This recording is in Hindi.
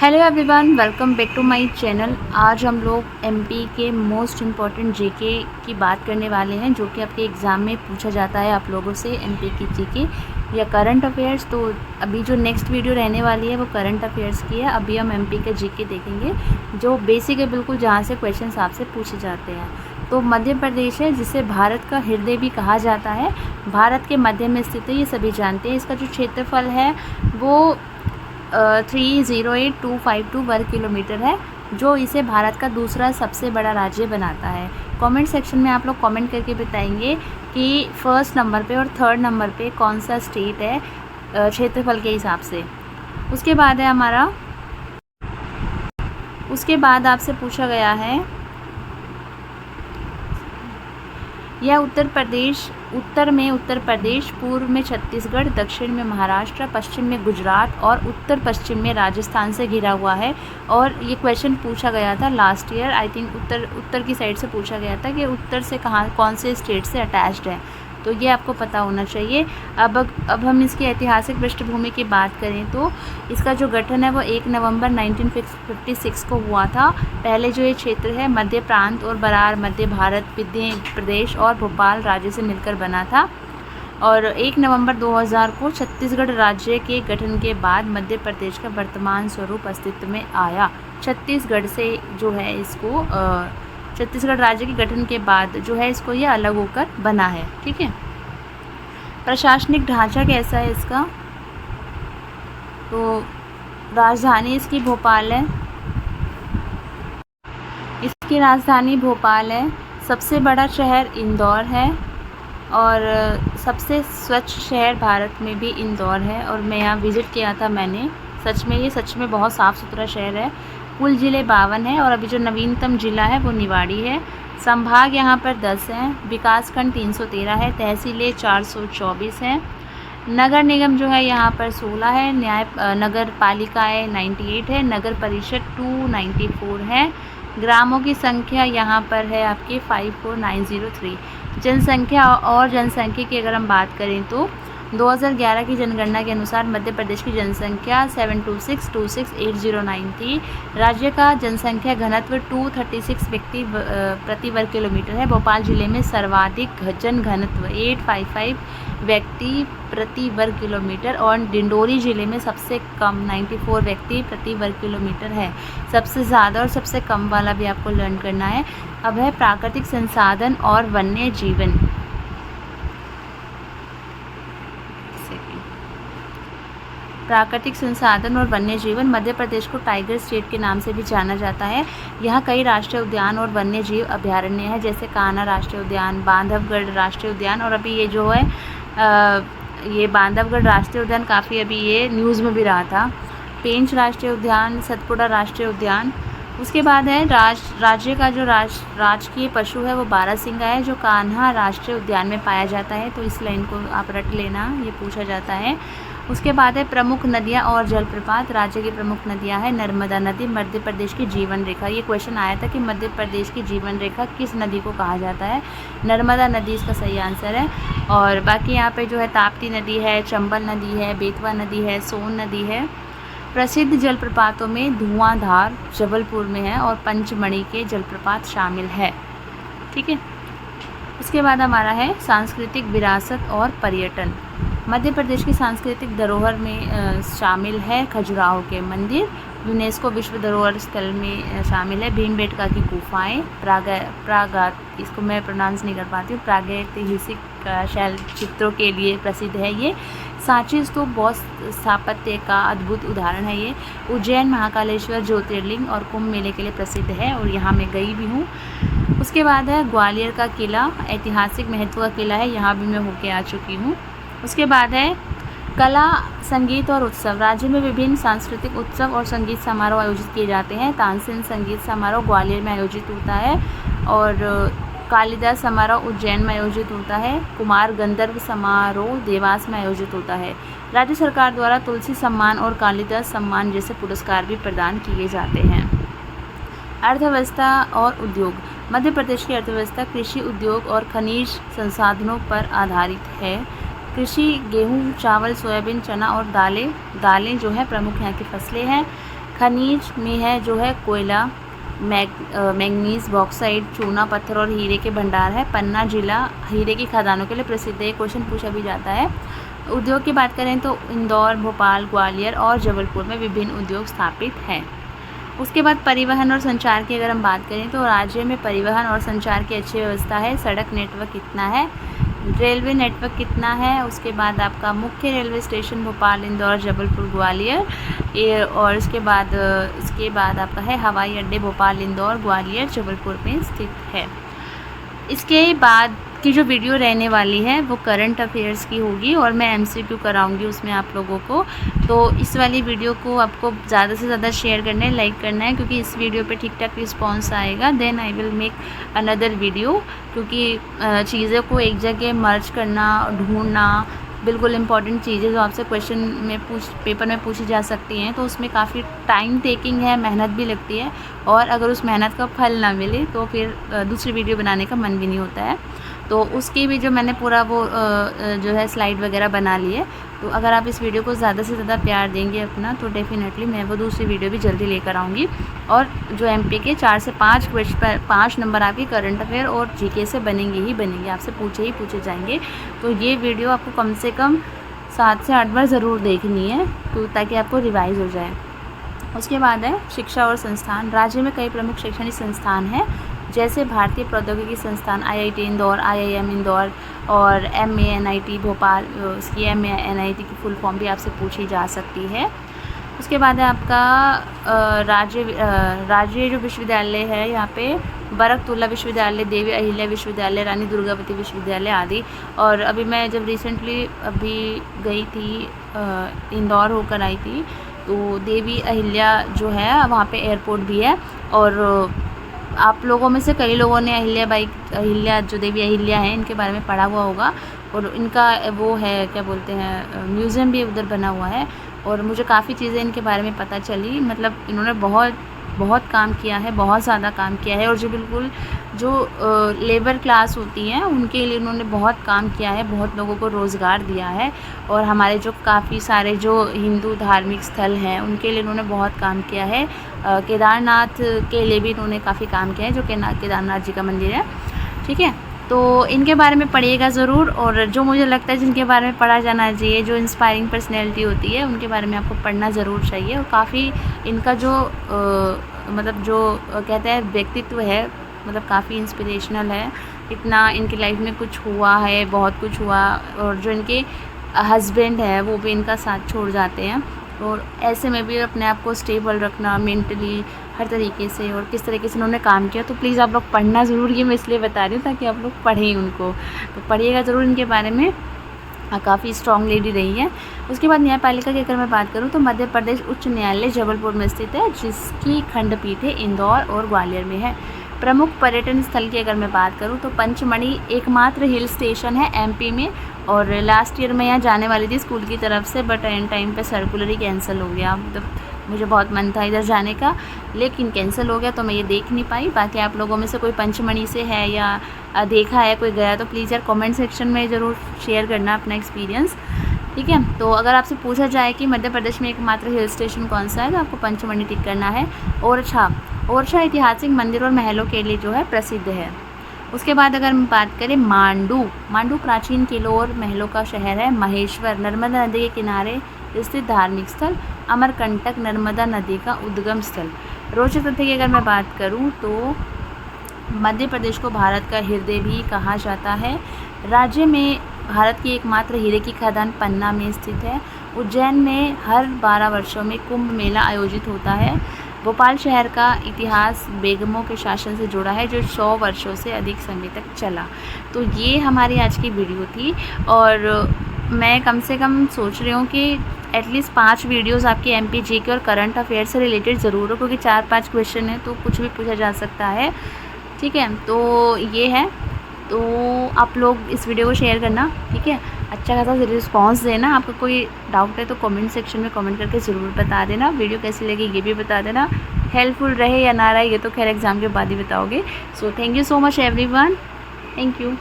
Hello everyone, welcome back to my channel. आज हम लोग एमपी के मोस्ट इम्पॉर्टेंट जीके की बात करने वाले हैं, जो कि आपके एग्ज़ाम में पूछा जाता है आप लोगों से। एमपी की जीके या करंट अफेयर्स। तो अभी जो नेक्स्ट वीडियो रहने वाली है वो करंट अफेयर्स की है। अभी हम एमपी के जीके देखेंगे जो बेसिक है बिल्कुल, जहाँ से क्वेश्चन आपसे पूछे जाते हैं। तो मध्य प्रदेश है, जिसे भारत का हृदय भी कहा जाता है, भारत के मध्य में स्थित है, ये सभी जानते हैं। इसका जो क्षेत्रफल है वो 308252 वर्ग किलोमीटर है, जो इसे भारत का दूसरा सबसे बड़ा राज्य बनाता है। कमेंट सेक्शन में आप लोग कमेंट करके बताएंगे कि फर्स्ट नंबर पे और थर्ड नंबर पे कौन सा स्टेट है क्षेत्रफल के हिसाब से। उसके बाद है हमारा, उसके बाद आपसे पूछा गया है यह उत्तर प्रदेश, उत्तर में उत्तर प्रदेश, पूर्व में छत्तीसगढ़, दक्षिण में महाराष्ट्र, पश्चिम में गुजरात और उत्तर पश्चिम में राजस्थान से घिरा हुआ है। और ये क्वेश्चन पूछा गया था लास्ट ईयर, आई थिंक उत्तर की साइड से पूछा गया था कि उत्तर से कहाँ कौन से स्टेट से अटैच्ड है, तो ये आपको पता होना चाहिए। अब हम इसकी ऐतिहासिक पृष्ठभूमि की बात करें तो इसका जो गठन है वो 1 नवंबर 1956 को हुआ था। पहले जो ये क्षेत्र है मध्य प्रांत और बरार मध्य भारत मध्य प्रदेश और भोपाल राज्य से मिलकर बना था। और 1 नवंबर 2000 को छत्तीसगढ़ राज्य के गठन के बाद मध्य प्रदेश का वर्तमान स्वरूप अस्तित्व में आया। छत्तीसगढ़ से जो है इसको छत्तीसगढ़ राज्य के गठन के बाद जो है इसको ये अलग होकर बना है। ठीक है। प्रशासनिक ढांचा कैसा है इसका, तो राजधानी इसकी भोपाल है, इसकी राजधानी भोपाल है। सबसे बड़ा शहर इंदौर है और सबसे स्वच्छ शहर भारत में भी इंदौर है। और मैं यहाँ विज़िट किया था मैंने, ये सच में बहुत साफ़ सुथरा शहर है। कुल ज़िले 52 हैं और अभी जो नवीनतम ज़िला है वो निवाड़ी है। संभाग यहाँ पर 10 हैं, विकासखंड 313 है, तहसीलें 424 हैं, नगर निगम जो है यहाँ पर 16 है, नगर पालिकाएँ 98 है, नगर परिषद 294 है। ग्रामों की संख्या यहाँ पर है आपके 54903। जनसंख्या और जनसंख्या की अगर हम बात करें तो 2011 की जनगणना के अनुसार मध्य प्रदेश की जनसंख्या 726268009 थी। राज्य का जनसंख्या घनत्व 236 व्यक्ति प्रति वर्ग किलोमीटर है। भोपाल जिले में सर्वाधिक जन घनत्व 855 व्यक्ति प्रति वर्ग किलोमीटर और डिंडोरी जिले में सबसे कम 94 व्यक्ति प्रति वर्ग किलोमीटर है। सबसे ज़्यादा और सबसे कम वाला भी आपको लर्न करना है। अब है प्राकृतिक संसाधन और वन्य जीवन। प्राकृतिक संसाधन और वन्य जीवन। मध्य प्रदेश को टाइगर स्टेट के नाम से भी जाना जाता है। यहाँ कई राष्ट्रीय उद्यान और वन्य जीव अभयारण्य हैं, जैसे कान्हा राष्ट्रीय उद्यान, बांधवगढ़ राष्ट्रीय उद्यान। और अभी ये जो है ये बांधवगढ़ राष्ट्रीय उद्यान काफ़ी अभी ये न्यूज़ में भी रहा था। पेंच राष्ट्रीय उद्यान, सतपुड़ा राष्ट्रीय उद्यान। उसके बाद है राज्य का जो राजकीय पशु है वो बारहसिंगा है, जो कान्हा राष्ट्रीय उद्यान में पाया जाता है। तो इस लाइन को आप रट लेना, ये पूछा जाता है। उसके बाद है प्रमुख नदियाँ और जलप्रपात। राज्य की प्रमुख नदियाँ हैं नर्मदा नदी, मध्य प्रदेश की जीवन रेखा। ये क्वेश्चन आया था कि मध्य प्रदेश की जीवन रेखा किस नदी को कहा जाता है, नर्मदा नदी इसका सही आंसर है। और बाकी यहाँ पे जो है ताप्ती नदी है, चंबल नदी है, बेतवा नदी है, सोन नदी है। प्रसिद्ध जलप्रपातों में धुआंधार जबलपुर में है और पंचमढ़ी के जलप्रपात शामिल है। ठीक है। उसके बाद हमारा है सांस्कृतिक विरासत और पर्यटन। मध्य प्रदेश की सांस्कृतिक धरोहर में शामिल है खजुराहो के मंदिर, यूनेस्को विश्व धरोहर स्थल में शामिल है भीमबेटका की गुफाएं, इसको मैं प्रोनाउंस नहीं कर पाती हूँ, प्रागैतिहासिक शैल चित्रों के लिए प्रसिद्ध है ये। सांची स्तूप बौद्ध स्थापत्य का अद्भुत उदाहरण है ये। उज्जैन महाकालेश्वर ज्योतिर्लिंग और कुंभ मेले के लिए प्रसिद्ध है और यहाँ मैं गई भी हूँ। उसके बाद है ग्वालियर का किला, ऐतिहासिक महत्व का किला है, यहाँ भी मैं होके आ चुकी हूँ। उसके बाद है कला, संगीत और उत्सव। राज्य में विभिन्न सांस्कृतिक उत्सव और संगीत समारोह आयोजित किए जाते हैं। तानसेन संगीत समारोह ग्वालियर में आयोजित होता है और कालिदास समारोह उज्जैन में आयोजित होता है। कुमार गंधर्व समारोह देवास में आयोजित होता है। राज्य सरकार द्वारा तुलसी सम्मान और कालिदास सम्मान जैसे पुरस्कार भी प्रदान किए जाते हैं। अर्थव्यवस्था और उद्योग। मध्य प्रदेश की अर्थव्यवस्था कृषि उद्योग और खनिज संसाधनों पर आधारित है। कृषि, गेहूँ, चावल, सोयाबीन, चना और दालें जो है प्रमुख यहाँ की फसलें हैं। खनिज में है जो है कोयला, मैंगनीज, बॉक्साइट, चूना पत्थर और हीरे के भंडार है। पन्ना जिला हीरे की खदानों के लिए प्रसिद्ध है। क्वेश्चन पूछा भी जाता है। उद्योग की बात करें तो इंदौर, भोपाल, ग्वालियर और जबलपुर में विभिन्न उद्योग स्थापित हैं। उसके बाद परिवहन और संचार की अगर हम बात करें तो राज्य में परिवहन और संचार की अच्छी व्यवस्था है। सड़क नेटवर्क कितना है, रेलवे नेटवर्क कितना है। उसके बाद आपका मुख्य रेलवे स्टेशन भोपाल, इंदौर, जबलपुर, ग्वालियर और इसके बाद आपका है हवाई अड्डे भोपाल, इंदौर, ग्वालियर, जबलपुर में स्थित है। इसके बाद की जो वीडियो रहने वाली है वो करंट अफेयर्स की होगी और मैं MCQ कराऊंगी उसमें आप लोगों को। तो इस वाली वीडियो को आपको ज़्यादा से ज़्यादा शेयर करना है, लाइक करना है, क्योंकि इस वीडियो पे ठीक ठाक रिस्पॉन्स आएगा then I will make another video. क्योंकि चीज़ों को एक जगह मर्ज करना, ढूंढना बिल्कुल इंपॉर्टेंट चीज़ें जो आपसे क्वेश्चन में पेपर में पूछी जा सकती हैं, तो उसमें काफ़ी टाइम टेकिंग है, मेहनत भी लगती है और अगर उस मेहनत का फल ना मिले तो फिर दूसरी वीडियो बनाने का मन भी नहीं होता है। तो उसकी भी जो मैंने पूरा वो जो है स्लाइड वगैरह बना ली है। तो अगर आप इस वीडियो को ज़्यादा से ज़्यादा प्यार देंगे अपना तो डेफिनेटली मैं वो दूसरी वीडियो भी जल्दी लेकर आऊँगी। और जो MP के 4 से 5 नंबर आपके करंट अफेयर और GK से बनेंगे ही बनेंगे, आपसे पूछे जाएंगे। तो ये वीडियो आपको कम से कम 7 से 8 बार ज़रूर देखनी है तो ताकि आपको रिवाइज़ हो जाए। उसके बाद है शिक्षा और संस्थान। राज्य में कई प्रमुख शैक्षणिक संस्थान हैं जैसे भारतीय प्रौद्योगिकी संस्थान IIT इंदौर, IIM इंदौर और MANIT भोपाल। इसकी MANIT की फुल फॉर्म भी आपसे पूछी जा सकती है। उसके बाद है आपका राज्य जो विश्वविद्यालय है यहाँ पे बरकतुल्ला विश्वविद्यालय, देवी अहिल्या विश्वविद्यालय, रानी दुर्गावती विश्वविद्यालय आदि। और अभी मैं जब रिसेंटली अभी गई थी इंदौर होकर आई थी तो देवी अहिल्या जो है वहाँ पे एयरपोर्ट भी है। और आप लोगों में से कई लोगों ने अहिल्या जो देवी अहिल्या हैं इनके बारे में पढ़ा हुआ होगा और इनका वो है क्या बोलते हैं म्यूज़ियम भी उधर बना हुआ है। और मुझे काफ़ी चीज़ें इनके बारे में पता चली, मतलब इन्होंने बहुत काम किया है, बहुत ज़्यादा काम किया है। और जो लेबर क्लास होती हैं उनके लिए उन्होंने बहुत काम किया है, बहुत लोगों को रोज़गार दिया है। और हमारे जो काफ़ी सारे जो हिंदू धार्मिक स्थल हैं उनके लिए इन्होंने बहुत काम किया है। केदारनाथ के लिए भी इन्होंने काफ़ी काम किया है जो केदारनाथ जी का मंदिर है, ठीक है। तो इनके बारे में पढ़िएगा ज़रूर। और जो मुझे लगता है जिनके बारे में पढ़ा जाना चाहिए, जो इंस्पायरिंग पर्सनैलिटी होती है उनके बारे में आपको पढ़ना ज़रूर चाहिए। और काफ़ी इनका जो मतलब जो कहते हैं व्यक्तित्व है मतलब काफ़ी इंस्पिरेशनल है। इतना इनकी लाइफ में कुछ हुआ है, बहुत कुछ हुआ। और जो इनके हस्बैंड है वो भी इनका साथ छोड़ जाते हैं। और ऐसे में भी अपने आप को स्टेबल रखना मेंटली हर तरीके से और किस तरीके से उन्होंने काम किया। तो प्लीज़ आप लोग पढ़ना ज़रूर, ये मैं इसलिए बता रही हूँ ताकि आप लोग पढ़ें उनको। तो पढ़िएगा ज़रूर इनके बारे में। काफ़ी स्ट्रॉन्ग लेडी रही है। उसके बाद न्यायपालिका की अगर मैं बात करूँ तो मध्य प्रदेश उच्च न्यायालय जबलपुर में स्थित है जिसकी खंडपीठ इंदौर और ग्वालियर में है। प्रमुख पर्यटन स्थल की अगर मैं बात करूँ तो पंचमढ़ी एकमात्र हिल स्टेशन है MP में। और लास्ट ईयर मैं यहाँ जाने वाली थी स्कूल की तरफ से, बट एंड टाइम पे सर्कुलर ही कैंसिल हो गया। मतलब मुझे बहुत मन था इधर जाने का लेकिन कैंसिल हो गया तो मैं ये देख नहीं पाई। बाकी आप लोगों में से कोई पंचमढ़ी से है या देखा है, कोई गया तो प्लीज़ यार कमेंट सेक्शन में ज़रूर शेयर करना अपना एक्सपीरियंस, ठीक है। तो अगर आपसे पूछा जाए कि मध्य प्रदेश में एकमात्र हिल स्टेशन कौन सा है तो आपको पंचमढ़ी टिक करना है। ओरछा ऐतिहासिक मंदिर और महलों के लिए जो है प्रसिद्ध है। उसके बाद अगर हम बात करें मांडू प्राचीन किलों और महलों का शहर है। महेश्वर नर्मदा नदी के किनारे स्थित धार्मिक स्थल। अमरकंटक नर्मदा नदी का उद्गम स्थल। रोचक तथ्य की अगर मैं बात करूं तो मध्य प्रदेश को भारत का हृदय भी कहा जाता है। राज्य में भारत की एकमात्र हीरे की खदान पन्ना में स्थित है। उज्जैन में हर 12 वर्षों में कुंभ मेला आयोजित होता है। भोपाल शहर का इतिहास बेगमों के शासन से जुड़ा है जो 100 वर्षों से अधिक समय तक चला। तो ये हमारी आज की वीडियो थी और मैं कम से कम सोच रही हूँ कि एटलीस्ट 5 वीडियोस आपकी MP GK और करंट अफेयर से रिलेटेड ज़रूर हो, क्योंकि 4-5 क्वेश्चन है तो कुछ भी पूछा जा सकता है, ठीक है। तो ये है, तो आप लोग इस वीडियो को शेयर करना, ठीक है। अच्छा खासा रिस्पॉन्स देना। आपका कोई डाउट है तो कमेंट सेक्शन में कमेंट करके ज़रूर बता देना। वीडियो कैसी लगी ये भी बता देना। हेल्पफुल रहे या ना रहे ये तो खैर एग्ज़ाम के बाद ही बताओगे। So thank you so much everyone, thank you.